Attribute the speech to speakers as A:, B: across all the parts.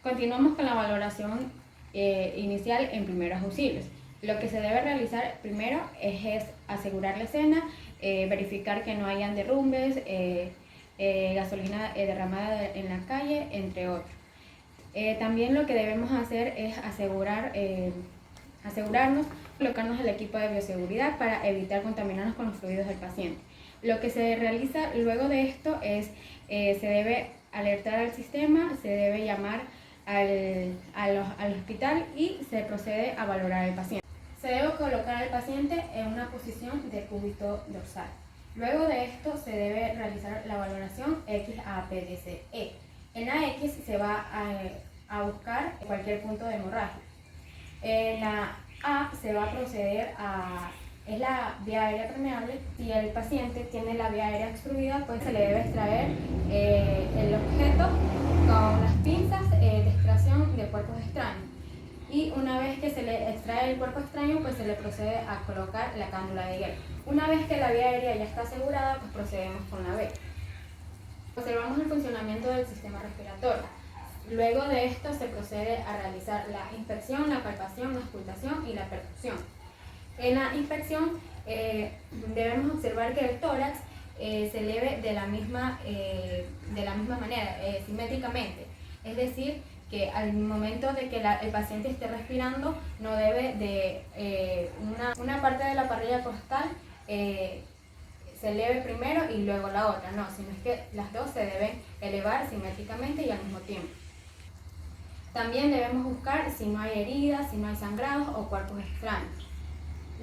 A: Continuamos con la valoración inicial en primeros auxilios. Lo que se debe realizar primero es asegurar la escena, verificar que no hayan derrumbes, gasolina derramada en la calle, entre otros. También lo que debemos hacer es asegurarnos, colocarnos el equipo de bioseguridad para evitar contaminarnos con los fluidos del paciente. Lo que se realiza luego de esto es, se debe alertar al sistema, se debe llamar al hospital y se procede a valorar al paciente. Se debe colocar al paciente en una posición de cúbito dorsal. Luego de esto se debe realizar la valoración XAPDCE. En la X se va a buscar cualquier punto de hemorragia. En la A se va a proceder es la vía aérea permeable. Si el paciente tiene la vía aérea obstruida, pues se le debe extraer el objeto con las pinzas de extracción de cuerpos extraños. Y una vez que se le extrae el cuerpo extraño, pues se le procede a colocar la cánula de hielo. Una vez que la vía aérea ya está asegurada, pues procedemos con la B. Observamos el funcionamiento del sistema respiratorio. Luego de esto se procede a realizar la inspección, la palpación, la auscultación y la percusión. En la inspección debemos observar que el tórax se eleve de la misma manera, simétricamente. Es decir, que al momento de que el paciente esté respirando, no debe de una parte de la parrilla costal se eleve primero y luego la otra, no, sino es que las dos se deben elevar simétricamente y al mismo tiempo. También debemos buscar si no hay heridas, si no hay sangrados o cuerpos extraños.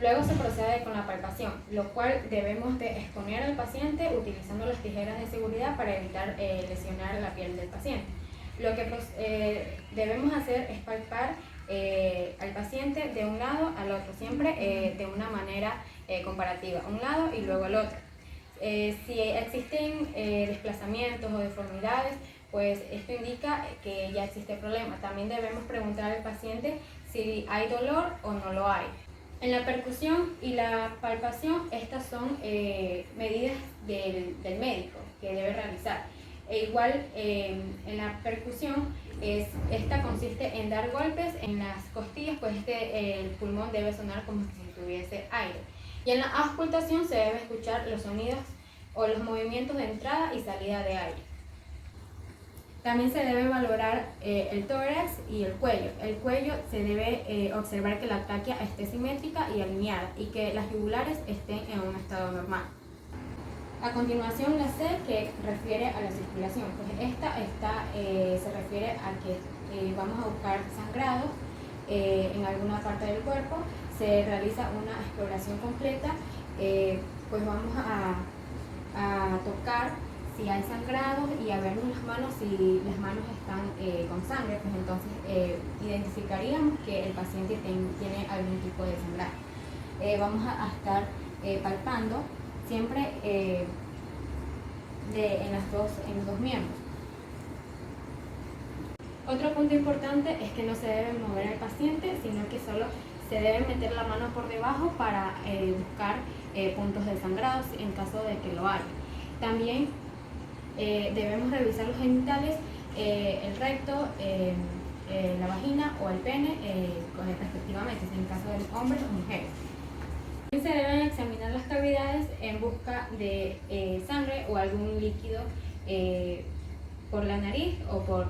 A: Luego se procede con la palpación, lo cual debemos de exponer al paciente utilizando las tijeras de seguridad para evitar lesionar la piel del paciente. Lo que debemos hacer es palpar al paciente de un lado al otro, siempre de una manera comparativa, un lado y luego el otro. Si existen desplazamientos o deformidades, pues esto indica que ya existe problema. También debemos preguntar al paciente si hay dolor o no lo hay. En la percusión y la palpación, estas son medidas del médico que debe realizar. E igual en la percusión, esta consiste en dar golpes en las costillas, pues el pulmón debe sonar como si tuviese aire. Y en la auscultación se debe escuchar los sonidos o los movimientos de entrada y salida de aire. También se debe valorar el tórax y el cuello. El cuello se debe observar que la tráquea esté simétrica y alineada y que las yugulares estén en un estado normal. A continuación la C, que refiere a la circulación. Pues esta se refiere a que vamos a buscar sangrados en alguna parte del cuerpo. Se realiza una exploración completa, pues vamos a tocar si hay sangrados y a vernos las manos, si las manos están con sangre, pues entonces identificaríamos que el paciente tiene algún tipo de sangrado. Vamos a estar palpando siempre en los dos miembros. Otro punto importante es que no se debe mover al paciente, sino que solo se debe meter la mano por debajo para buscar puntos de sangrado en caso de que lo haya. También debemos revisar los genitales, el recto, la vagina o el pene respectivamente, en caso de hombres o mujeres. También se deben examinar las cavidades en busca de sangre o algún líquido por la nariz o por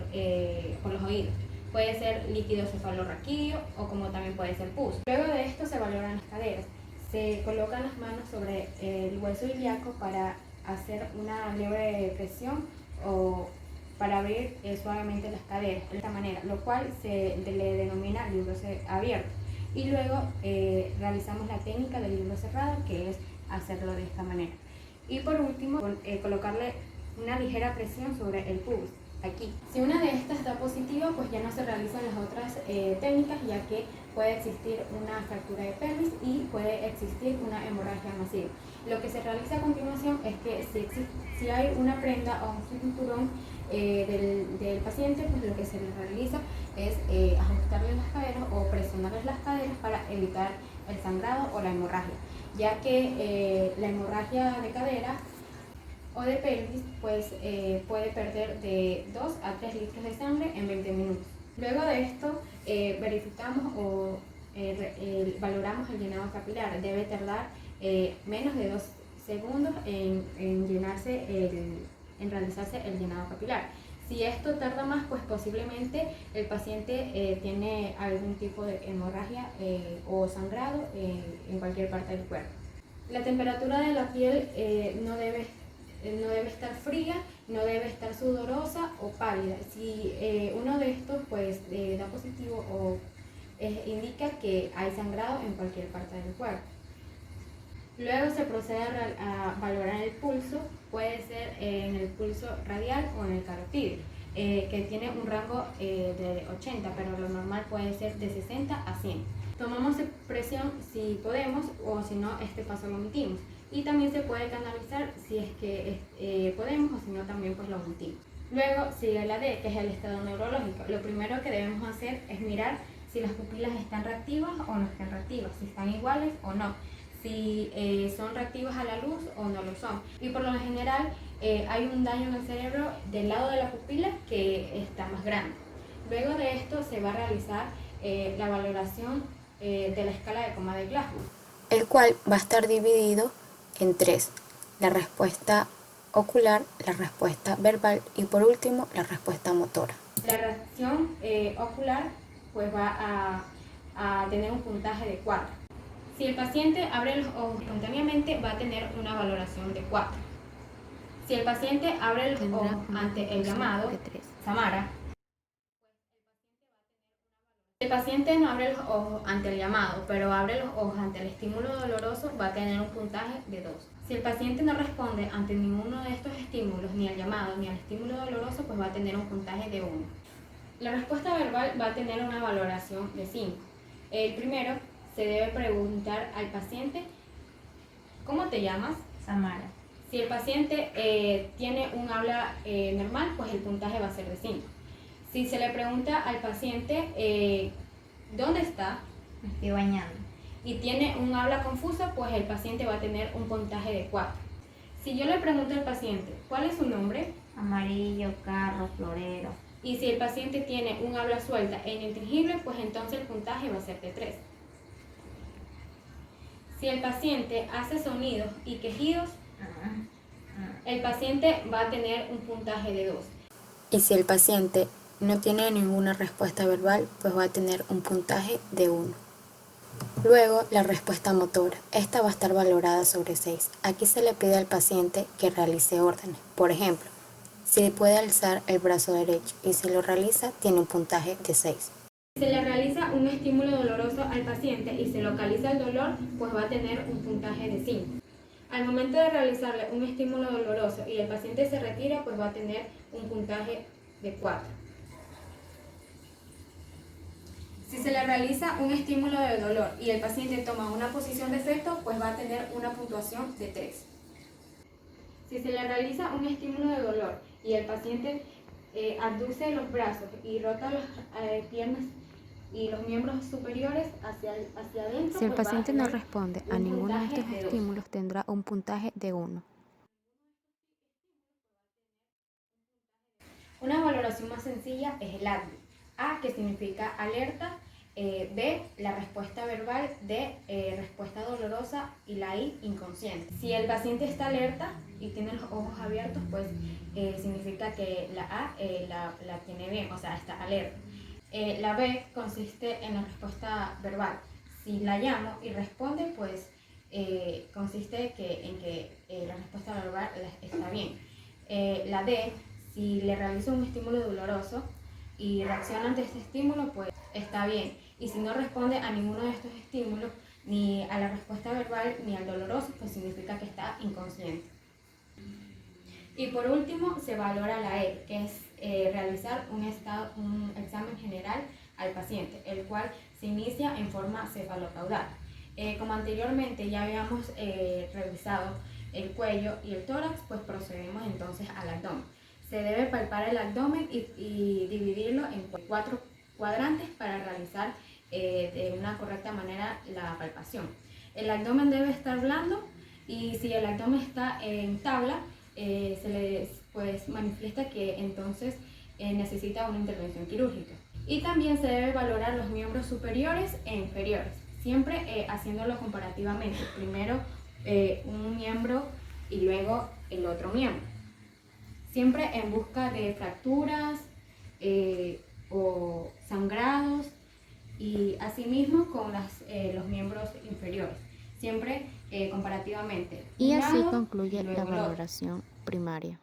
A: los oídos. Puede ser líquido cefalorraquídeo o como también puede ser pus. Luego de esto se valoran las caderas. Se colocan las manos sobre el hueso ilíaco para hacer una leve presión o para abrir suavemente las caderas de esta manera, lo cual se le denomina libro abierto. Y luego realizamos la técnica del libro cerrado, que es hacerlo de esta manera. Y por último, colocarle una ligera presión sobre el pubis, aquí. Si una de estas está positiva, pues ya no se realizan las otras técnicas, ya que puede existir una fractura de pelvis y puede existir una hemorragia masiva. Lo que se realiza a continuación es que si hay una prenda o un cinturón del paciente, pues lo que se le realiza es ajustarle las caderas o presionarles las caderas para evitar el sangrado o la hemorragia, ya que la hemorragia de cadera o de pelvis, pues puede perder de 2 a 3 litros de sangre en 20 minutos. Luego de esto, verificamos o valoramos el llenado capilar. Debe tardar menos de 2 segundos en realizarse el llenado capilar. Si esto tarda más, pues posiblemente el paciente tiene algún tipo de hemorragia o sangrado en cualquier parte del cuerpo. La temperatura de la piel no debe estar fría, no debe estar sudorosa o pálida. Si uno de estos pues da positivo o indica que hay sangrado en cualquier parte del cuerpo. Luego se procede a valorar el pulso, puede ser en el pulso radial o en el carotídeo, que tiene un rango de 80, pero lo normal puede ser de 60 a 100. Tomamos presión si podemos, o si no, este paso lo omitimos. Y también se puede canalizar si es que podemos, o si no, también pues lo omitimos. Luego sigue la D, que es el estado neurológico. Lo primero que debemos hacer es mirar si las pupilas están reactivas o no están reactivas, si están iguales o no, si son reactivas a la luz o no lo son. Y por lo general hay un daño en el cerebro del lado de la pupila que está más grande. Luego de esto se va a realizar la valoración de la escala de coma de Glasgow,
B: el cual va a estar dividido en 3: la respuesta ocular, la respuesta verbal y por último la respuesta motora.
A: La reacción ocular pues va a tener un puntaje de 4. Si el paciente abre los ojos espontáneamente, va a tener una valoración de 4. Si el paciente abre los ojos ante el llamado, Samara. Si el paciente no abre los ojos ante el llamado, pero abre los ojos ante el estímulo doloroso, va a tener un puntaje de 2. Si el paciente no responde ante ninguno de estos estímulos, ni al llamado ni al estímulo doloroso, pues va a tener un puntaje de 1. La respuesta verbal va a tener una valoración de 5. El primero, se debe preguntar al paciente: ¿cómo te llamas?
C: Samara.
A: Si el paciente tiene un habla normal, pues el puntaje va a ser de 5. Si se le pregunta al paciente ¿dónde está?
C: Me estoy bañando.
A: Y tiene un habla confusa, pues el paciente va a tener un puntaje de 4. Si yo le pregunto al paciente ¿cuál es su nombre?
C: Amarillo, carro, florero.
A: Y si el paciente tiene un habla suelta e ininteligible, pues entonces el puntaje va a ser de 3. Si el paciente hace sonidos y quejidos, el paciente va a tener un puntaje de 2.
B: Y si el paciente no tiene ninguna respuesta verbal, pues va a tener un puntaje de 1. Luego, la respuesta motora. Esta va a estar valorada sobre 6. Aquí se le pide al paciente que realice órdenes. Por ejemplo, si puede alzar el brazo derecho y si lo realiza, tiene un puntaje de 6.
A: Si se le realiza un estímulo doloroso al paciente y se localiza el dolor, pues va a tener un puntaje de 5. Al momento de realizarle un estímulo doloroso y el paciente se retira, pues va a tener un puntaje de 4. Si se le realiza un estímulo de dolor y el paciente toma una posición de feto, pues va a tener una puntuación de 3. Si se le realiza un estímulo de dolor y el paciente abduce los brazos y rota las piernas y los miembros superiores hacia adentro,
B: Si el
A: pues
B: paciente no responde a ninguno de estos
A: de 2.
B: estímulos, tendrá un puntaje de 1.
A: Una valoración más sencilla es el ADVI. A, que significa alerta, B, la respuesta verbal, D, respuesta dolorosa y la I, inconsciente. Si el paciente está alerta y tiene los ojos abiertos, pues significa que la A la tiene bien, o sea, está alerta. La B consiste en la respuesta verbal. Si la llamo y responde, pues consiste en que la respuesta verbal está bien. La D, si le realizo un estímulo doloroso y reacciona ante este estímulo, pues está bien. Y si no responde a ninguno de estos estímulos, ni a la respuesta verbal ni al doloroso, pues significa que está inconsciente. Y por último, se valora la E, que es realizar un examen general al paciente, el cual se inicia en forma cefalocaudal. Como anteriormente ya habíamos revisado el cuello y el tórax, pues procedemos entonces al abdomen. Se debe palpar el abdomen y dividirlo en 4 cuadrantes para realizar de una correcta manera la palpación. El abdomen debe estar blando y si el abdomen está en tabla, se les pues manifiesta que entonces necesita una intervención quirúrgica. Y también se debe valorar los miembros superiores e inferiores, siempre haciéndolo comparativamente, primero un miembro y luego el otro miembro, siempre en busca de fracturas o sangrados, y asimismo con los miembros inferiores, siempre comparativamente.
D: Y
A: un
D: así
A: lado
D: concluye
A: y
D: la
A: luego el otro.
D: valoración primaria.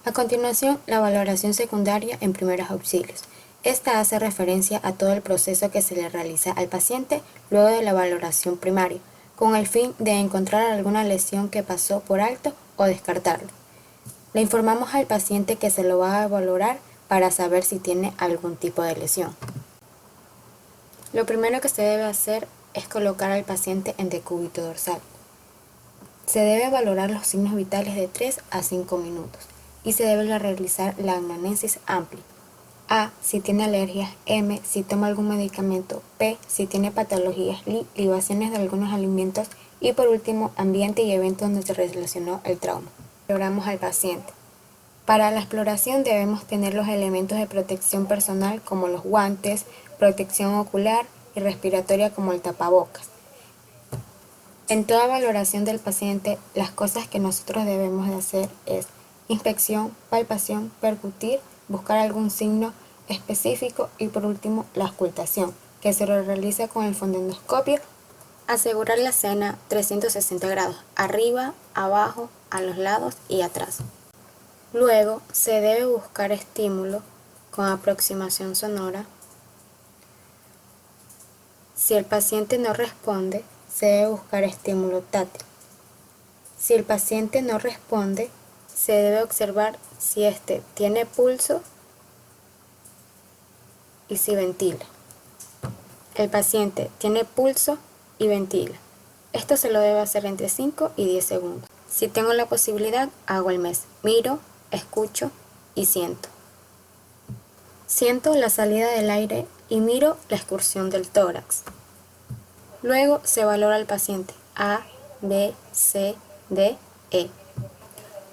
B: A continuación, la valoración secundaria en primeros auxilios. Esta hace referencia a todo el proceso que se le realiza al paciente luego de la valoración primaria, con el fin de encontrar alguna lesión que pasó por alto o descartarlo. Le informamos al paciente que se lo va a valorar para saber si tiene algún tipo de lesión. Lo primero que se debe hacer es colocar al paciente en decúbito dorsal. Se debe valorar los signos vitales de 3 a 5 minutos y se debe realizar la anamnesis amplia. A, si tiene alergias; M, si toma algún medicamento; P, si tiene patologías; libaciones de algunos alimentos; y por último, ambiente y eventos donde se relacionó el trauma. Exploramos al paciente. Para la exploración debemos tener los elementos de protección personal como los guantes, protección ocular y respiratoria como el tapabocas. En toda valoración del paciente, las cosas que nosotros debemos de hacer es inspección, palpación, percutir, buscar algún signo específico y por último la auscultación, que se realiza con el fonendoscopio. Asegurar la escena 360 grados, arriba, abajo, a los lados y atrás. Luego se debe buscar estímulo con aproximación sonora. Si el paciente no responde, se debe buscar estímulo táctil. Si el paciente no responde, se debe observar si éste tiene pulso y si ventila. El paciente tiene pulso y ventila. Esto se lo debe hacer entre 5 y 10 segundos. Si tengo la posibilidad, hago el MES. Miro, escucho y siento. Siento la salida del aire y miro la excursión del tórax. Luego se valora al paciente. A, B, C, D, E.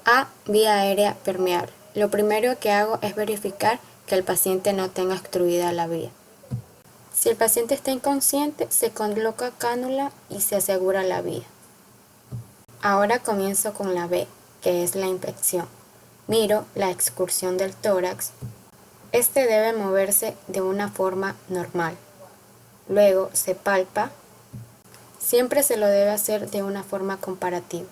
B: A, vía aérea permeable. Lo primero que hago es verificar que el paciente no tenga obstruida la vía. Si el paciente está inconsciente, se coloca cánula y se asegura la vía. Ahora comienzo con la B, que es la inspección. Miro la excursión del tórax. Este debe moverse de una forma normal. Luego se palpa. Siempre se lo debe hacer de una forma comparativa.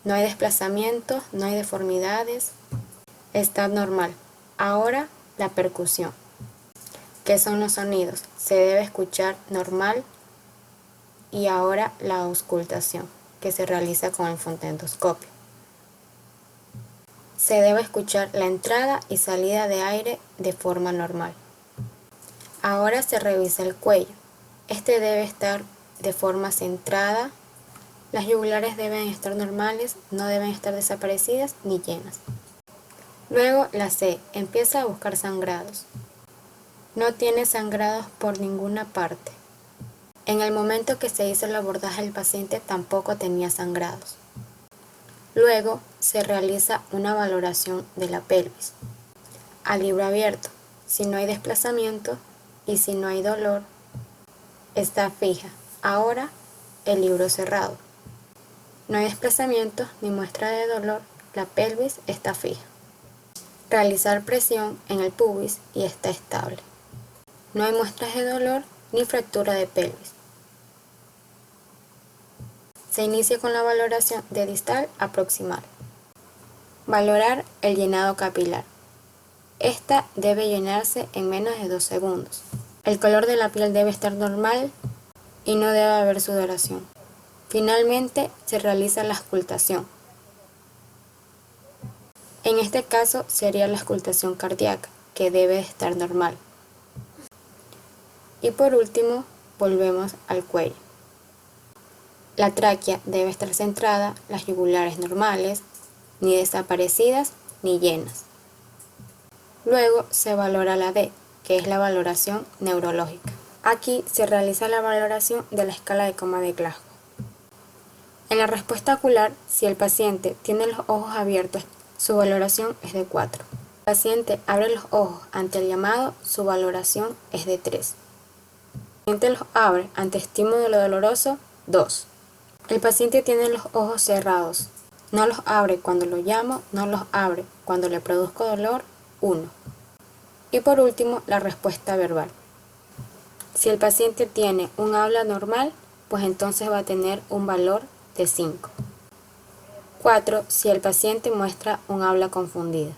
B: No hay desplazamientos, no hay deformidades. Está normal. Ahora la percusión. ¿Qué son los sonidos? Se debe escuchar normal. Y ahora la auscultación, que se realiza con el fonendoscopio. Se debe escuchar la entrada y salida de aire de forma normal. Ahora se revisa el cuello. Este debe estar de forma centrada. Las yugulares deben estar normales, no deben estar desaparecidas ni llenas. Luego la C, empieza a buscar sangrados. No tiene sangrados por ninguna parte. En el momento que se hizo el abordaje del paciente tampoco tenía sangrados. Luego se realiza una valoración de la pelvis. A libro abierto, si no hay desplazamiento y si no hay dolor, está fija. Ahora el libro cerrado. No hay desplazamiento ni muestra de dolor, la pelvis está fija. Realizar presión en el pubis y está estable. No hay muestras de dolor ni fractura de pelvis. Se inicia con la valoración de distal a proximal. Valorar el llenado capilar. Esta debe llenarse en menos de 2 segundos. El color de la piel debe estar normal y no debe haber sudoración. Finalmente se realiza la auscultación. En este caso sería la auscultación cardíaca, que debe estar normal. Y por último, volvemos al cuello. La tráquea debe estar centrada, las yugulares normales, ni desaparecidas ni llenas. Luego se valora la D, que es la valoración neurológica. Aquí se realiza la valoración de la escala de coma de Glasgow. En la respuesta ocular, si el paciente tiene los ojos abiertos, su valoración es de 4. Si el paciente abre los ojos ante el llamado, su valoración es de 3. Si el paciente los abre ante estímulo doloroso, 2. El paciente tiene los ojos cerrados, no los abre cuando lo llamo, no los abre cuando le produzco dolor, 1. Y por último, la respuesta verbal. Si el paciente tiene un habla normal, pues entonces va a tener un valor de 5. 4. Si el paciente muestra un habla confundida.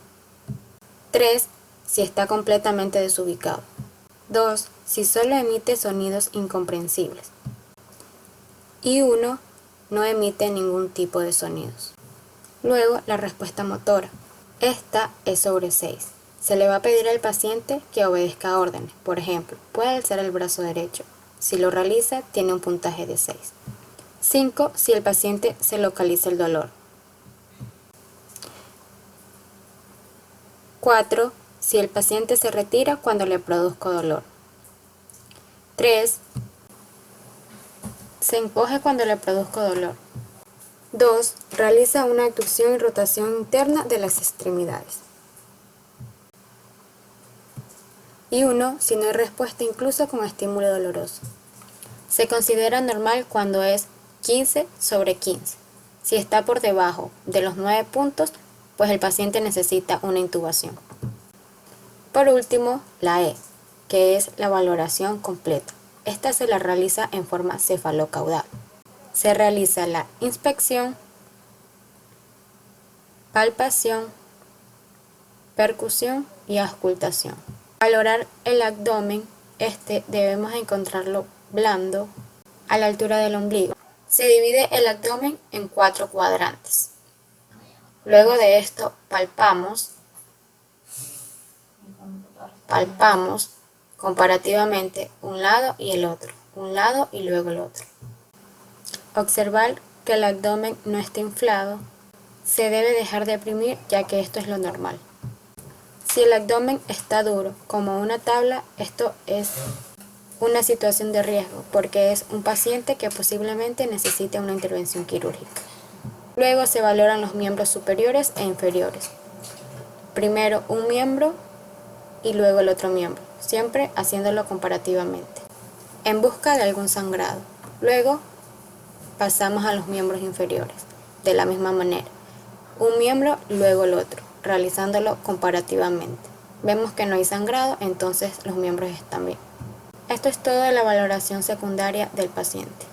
B: 3. Si está completamente desubicado. 2. Si solo emite sonidos incomprensibles. Y 1. No emite ningún tipo de sonidos. Luego, la respuesta motora. Esta es sobre 6. Se le va a pedir al paciente que obedezca órdenes. Por ejemplo, puede alzar el brazo derecho. Si lo realiza, tiene un puntaje de 6. 5. Si el paciente se localiza el dolor. 4. Si el paciente se retira cuando le produzco dolor. 3. Se encoge cuando le produzco dolor. 2. Realiza una abducción y rotación interna de las extremidades. Y 1. Si no hay respuesta incluso con estímulo doloroso. Se considera normal cuando es 15 sobre 15. Si está por debajo de los 9 puntos, pues el paciente necesita una intubación. Por último, la E, que es la valoración completa. Esta se la realiza en forma cefalocaudal. Se realiza la inspección, palpación, percusión y auscultación. Valorar el abdomen, debemos encontrarlo blando a la altura del ombligo. Se divide el abdomen en 4 cuadrantes. Luego de esto palpamos comparativamente un lado y el otro, un lado y luego el otro. Observar que el abdomen no esté inflado. Se debe dejar de deprimir, ya que esto es lo normal. Si el abdomen está duro, como una tabla, esto es una situación de riesgo, porque es un paciente que posiblemente necesite una intervención quirúrgica. Luego se valoran los miembros superiores e inferiores. Primero un miembro y luego el otro miembro, siempre haciéndolo comparativamente, en busca de algún sangrado. Luego pasamos a los miembros inferiores, de la misma manera. Un miembro, luego el otro, realizándolo comparativamente. Vemos que no hay sangrado, entonces los miembros están bien. Esto es todo de la valoración secundaria del paciente.